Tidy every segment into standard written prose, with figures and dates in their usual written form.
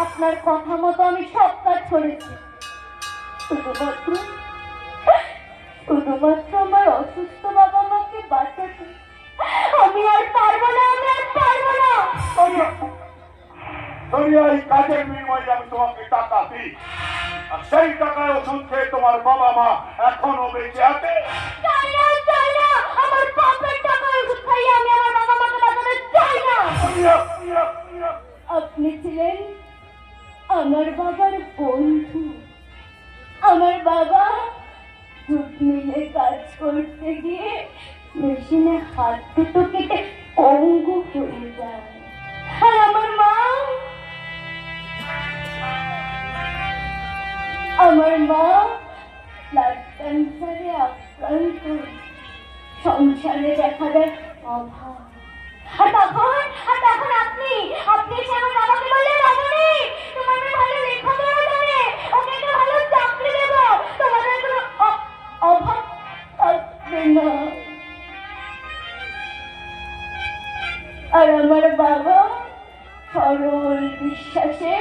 আপনার কথা মতো আমি সব কাজ করেছি, শুধুমাত্র আমার অসুস্থ বাবা মাকে বাঁচাতে। আমি আর পারবো না, আমি আর পারবো না। এই কাজের বিনিময়ে আমি তোমাকে টাকা দিই, আর সেই টাকায় ওষুধ খেয়ে তোমার বাবা মা এখনো বেঁচে আছে। চাই না, চাই না, আমার বাপের টাকায় ওষুধ খাইয়ে আমি আমার বাবা মাকে বাঁচাতে চাই না। আপনি ছিলেন আমার বাবার বন্ধু। আমার বাবা দুধ মিলে কাজ করতে গিয়ে মেশিনে হাত দুটো কেটে অঙ্গ হয়ে যায়, আর আমার মা ব্লাড ক্যান্সারে আক্রান্ত। সংসারে দেখা দেয় অভাব। আর তখন আপনি এসে আমার বাবাকে বললেন, রমণী তোমার মেয়ে ভালো লেখাপড়া জানে, ওকে একটা ভালো চাকরি দেব, তোমাদের কোনো অভাব থাকবে না। আর আমার বাবা সরল বিশ্বাসে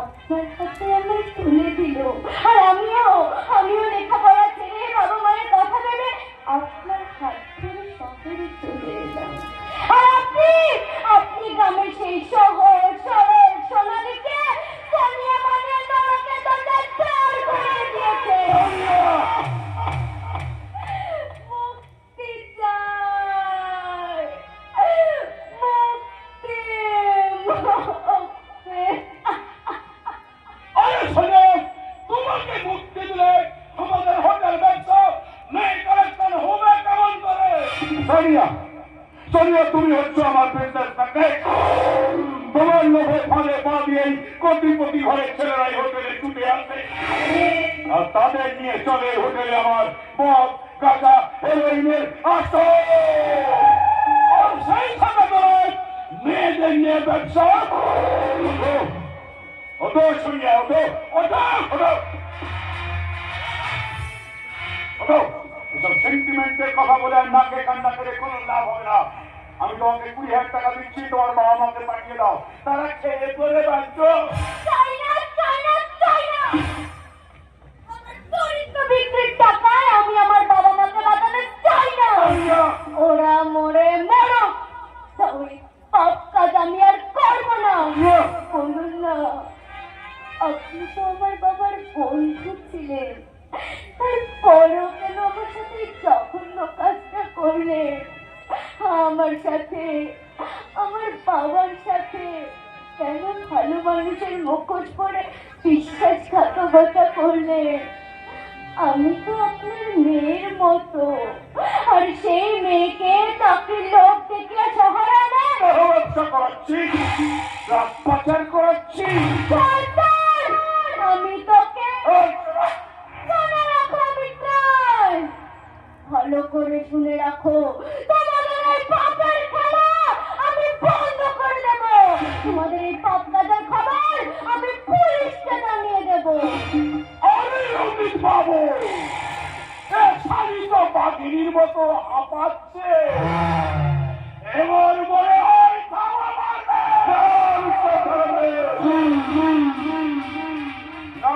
আপনার হাতে আমায় তুলে দিল, আর আমিও লেখাপড়া ছেড়ে বাবা মায়ের কথা ভেবে আপনার হাত ধরে শহরে চলে এলাম। আর আপনি গ্রামের সেই সহজ সরল সোনালীকে সোনিয়া বানিয়ে আমাকে দরজায় চার করে দিয়েছে। মুক্তি চাই, মুক্তি। তোমাকে মুক্তি দিলে আমাদের হোটেল ব্যবসা মেয়ে কালেকশন হবে কেমন করে? সোনিয়া, তুমি হচ্ছে আমার বিজনেস ম্যাগনেট। তোমার লোভে ফলে পা দিয়েই কোটিপতি ঘরের ছেলেরাই হোটেলে ছুটে আসে, আর তাদের নিয়ে চলে হোটেলে আমার মদ, গাঁজা, হেরোইনের আসর। আর সেই থাকা দলে মেয়েদের নিয়ে ব্যবসা। ওটো শুনিয়া, ওটো এসব সেন্টিমেন্টের কথা বলে নাকে কান্না করে কোনো লাভ হবে না। আমি তোমাকে 20,000 টাকা দিচ্ছি, তোমার বাবা মাকে পাঠিয়ে দাও, তারা খেয়ে করে বাঁচো। বিক্রির টাকায় আমি আমার বাবা মাকে বাঁচাতে চাই না। ওরা মরে মরুক, পাপ কাজ আমি আর করবো না। বলুন না, আপনি তো আমার বাবার বন্ধু ছিলেন, তারপরও কেন আমার করলে আমার সাথে, আমার বাবার সাথে কেন ভালো মানুষের মুখোশ পরে বিশ্বাসঘাতকতা করলে? আমি তো আপনার মেয়ের মতো, আর সেই মেয়েকে তাকে লোক দেখলে সহারা দেয়। ব্যবসা করাচ্ছি, রাত পাচার করাচ্ছি। আমি তোকে শুনে রাখো মিত্রাই, ভালো করে শুনে রাখো, তোমাদের এই পাপের খেলা আমি বন্ধ করে দেব। তোমাদের এই পাপ কাজের খবর আমি পুলিশকে জানিয়ে দেব। আরে অমিত বাবু, এ শাড়ি তো বাঘিনীর মতো হাঁপাচ্ছে। এবার মনে হয় খাওয়া মারবে। না,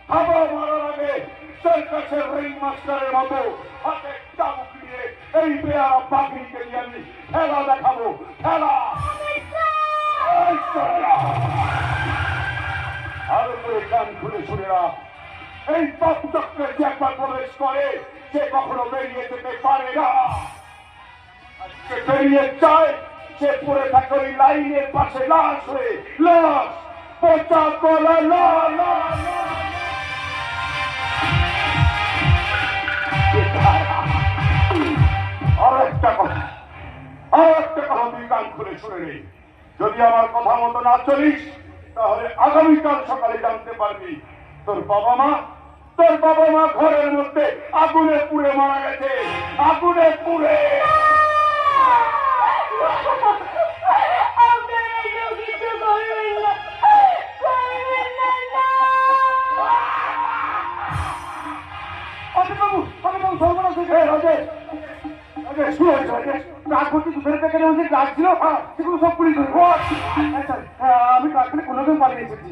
খাওয়া মারার আগে সার্কাসের রিং মাস্টারের মতো হাতে চাবুক নিয়ে এই বেয়ারা বাঘিনীকে নিয়ে আমি খেলা দেখাবো। খেলা আরো করে কান খুলে শুনে রাখ, এই পাপ চক্রের যে একবার প্রবেশ করে সে কখনো বেরিয়ে যেতে পারে না। আজকে বেরিয়ে যায়, সে পড়ে থাকে ওই লাইনের পাশে লাশ হয়ে, লাশ, পচা গলা লাশ। আরো একটা কথা তুই কান খুলে শুনে নেই। যদি আমার কথা মতো না চলিস তাহলে আগামীকাল সকালে জানতে পারবি তোর বাবা মা ঘরের মধ্যে আগুনে পুড়ে মারা গেছে। আগুনে পুড়ে। আপনারা এসব কিছু করবেন না, করবেন না। বাবু সর্বনাশ হয়েছে। আমি কারখানে কোনোদিন পালিয়ে এসেছি।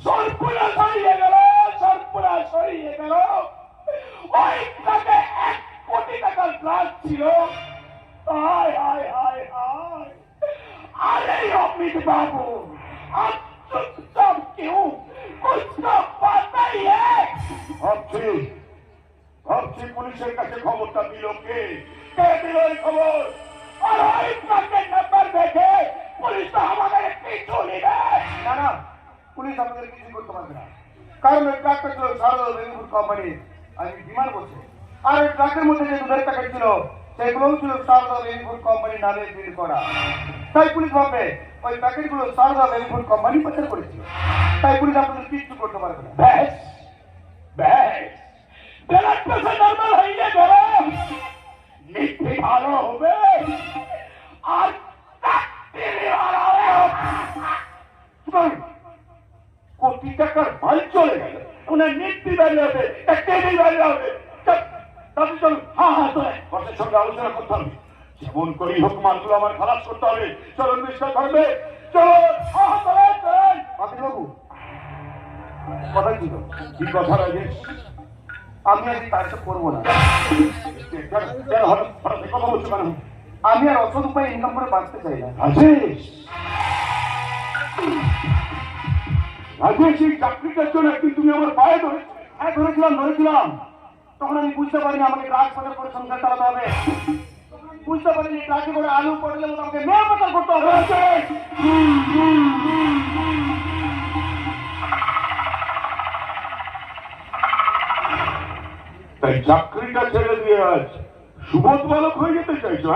সর্বনাশ হারিয়ে গেল। ওই টাকা 1 কোটি টাকার প্লাস ছিল। আরে অমিত বাবু, आप चुपचाप क्यों? कुछ तो पता ही है। ভাবছি পুলিশের কাছে খবরটা দিল কে দিল এই খবর? আর ওই ট্রাকের নাম্বার দেখে পুলিশ তো আমাদের পিছু নিবে। না, পুলিশ আমাদের কিছু করতে পারবে না, কারণ ওই ট্রাকটা ছিল সারদা বেঙ্গুর কোম্পানি। আমি বিমান করছে, আর ওই ট্রাকের মধ্যে যে দুধের প্যাকেট ছিল সেগুলোও ছিল সারদা বেঙ্গুর কোম্পানি নামে বিল করা। তাই পুলিশ ভাববে ওই প্যাকেটগুলো সারদা বেঙ্গুর কোম্পানি পাচার করেছিল। তাই পুলিশ আপনাদের কিছু করতে পারবে না। ব্যাস ব্লাড প্রেসার নরমাল হয়ে গেল, নিশ্চি ভালো হবে। আর কোটি টাকার মাল চলে গেল, ওনার নিত্যি বেরিয়ে হবে, একটাই বেরিয়ে হবে। চলুন, বসের সঙ্গে আলোচনা করতে হবে। যেমন করি হোক মালগুলো আমার খালাস করতে হবে। চলুন বিশ্বাস করবে, চলুন। বাবু কথাই ছিল, কি কথা রাজেশ? আমি আজ কাজটা করবো না। কথা বলছো কেন? আমি আর অসৎ উপায় ইনকাম করে বাঁচতে চাই না। রাজেশ, এই চাকরিটার জন্য একদিন তুমি আমার পায়ে ধরেছিলাম। তখন আমি বুঝতে পারিনি আমাকে ড্রাগ পাচার করে সংসার চালাতে হবে। বুঝতে পারিনি ট্রাকে করে আলু পড়লে আমাকে মেয়ে পাচার করতে হবে। তাই চাকরিটা ছেড়ে দিয়ে আজ সুবোধ বালক হয়ে যেতে চাইছো?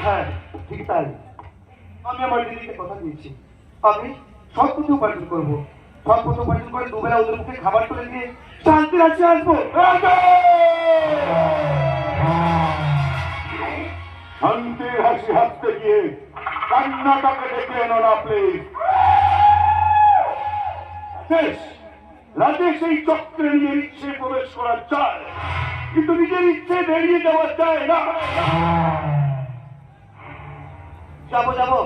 হ্যাঁ, ঠিক তাই। আমি আমার দিদিকে কথা দিয়েছি, আমি সব কিছু উপার্জন করবো। সব কিছু উপার্জন করে দুবেলা ওদের মুখে খাবার তুলে দিয়ে শান্তি রাজ্যে আসবো। শান্তির হাসি হাসতে গিয়ে কান্নাটাকে ডেকে এনো না প্লিজ। রাজেশ এই চক্রে নিজের ইচ্ছে প্রবেশ করা চায়, কিন্তু নিজের ইচ্ছে বেরিয়ে যাওয়া যায় না। যাবো,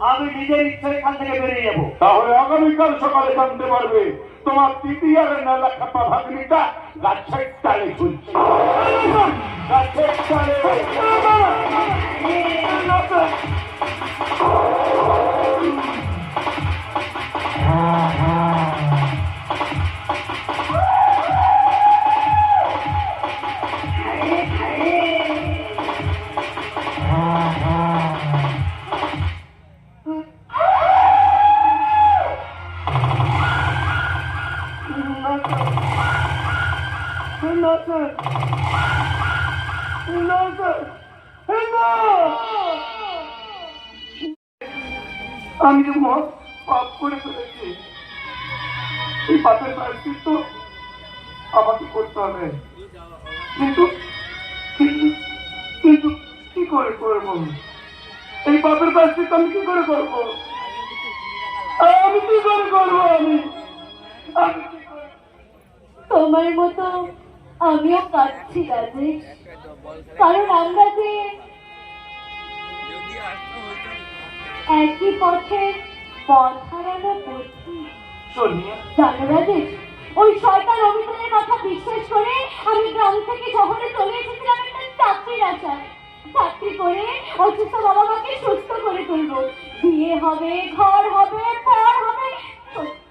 আমি নিজের ইচ্ছে এখান থেকে বেরিয়ে যাবো। তাহলে আগামীকাল সকালে জানতে পারবে তোমার তৃতীয়ারের নালা খাপা ভাগ্নিটা গাছের টালে ঝুলছে। গাছের টালে। না স্যার, না স্যার, না। আমি যে মত পাপ করে ফেলেছি, এই পাপের প্রায়শ্চিত্ত আমাকে করতে হবে। কিন্তু কিন্তু কিন্তু কি করে করবো? এই পাপের প্রায়শ্চিত্ত আমি কি করে করবো? আমি কি করে করবো? আমি কি করে? তোমার মতো আমিও কাঁদছি রাজেশ, কারণ আমরা যে একই পথে পথ হারানো করছি। সোনিয়া, জানো রাজেশ, ওই শয়তান অমিতানের কথা বিশ্বাস করে আমি গ্রাম থেকে শহরে চলে এসেছিলাম একটা চাকরির আশায়। চাকরি করে অসুস্থ বাবা মাকে সুস্থ করে তুলবো, বিয়ে হবে, ঘর হবে, পর হবে, সত্য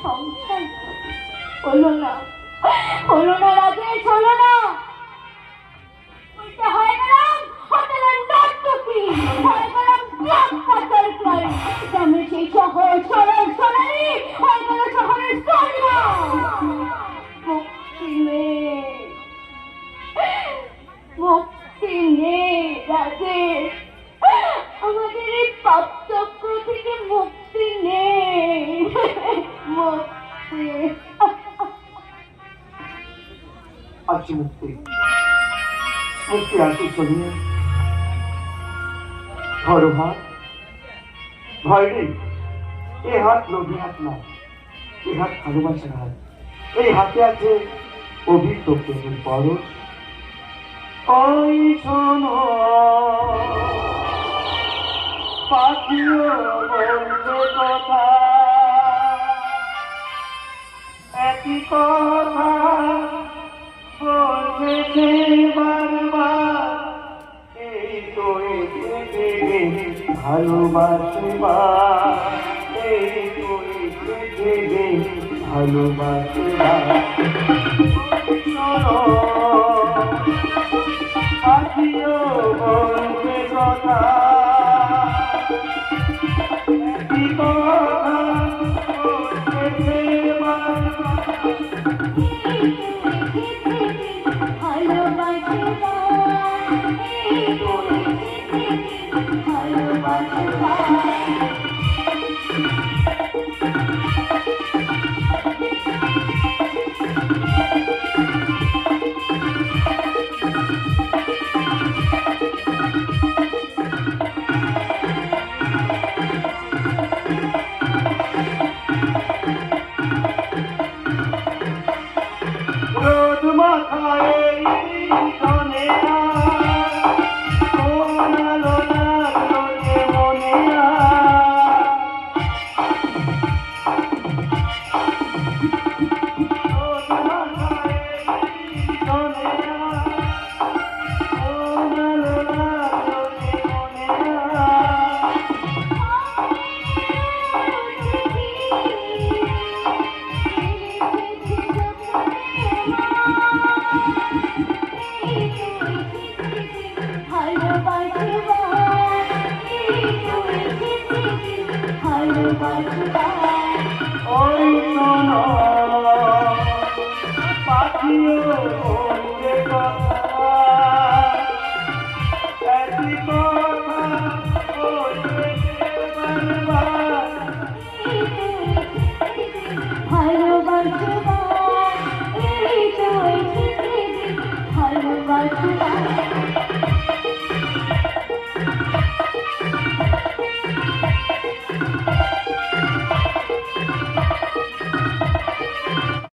সংসার হবে। হলো না, হলো না রাজেশ, হলো না। উল্টে হয়ে গেলাম হোটেলের নর্তকী, হয়ে গেলাম ব্ল্যাক বাটারফ্লাই। গ্রামের সেই শহর সরল সোনালি হয়ে গেল শহরের সোনিয়া। মুক্তি নেই, মুক্তি নেই রাজেশ, আমাদের এই পাপ চক্র থেকে মুক্তি নেই, মুক্তি। আছে মুক্তি, মুক্তি আছে সোনিয়া। ধরো হাত, ভয় নেই। এ হাত লোভী হাত না, এ হাত ভালোবাসার হাত। এই হাতে আছে অভিজ্ঞ প্রেমের পরশ। ওই শোনো পাখিও বলছে কথা, একই কথা বলছে বারবার। এই তো ভালোবাসবার, এই তো ভালোবাসবার। পাখিও বলছে কথা, একই কথা বলছে বারবার। রোদ মাথায় ধনে সোনালো লাগলো যে মনে। রোদ মাথায় ধনে সোনালো লাগলো যে মনে। ওই শোনো পাখিও বলছে কথা, একই কথা বলছে বারবার। ভালোবাসবা,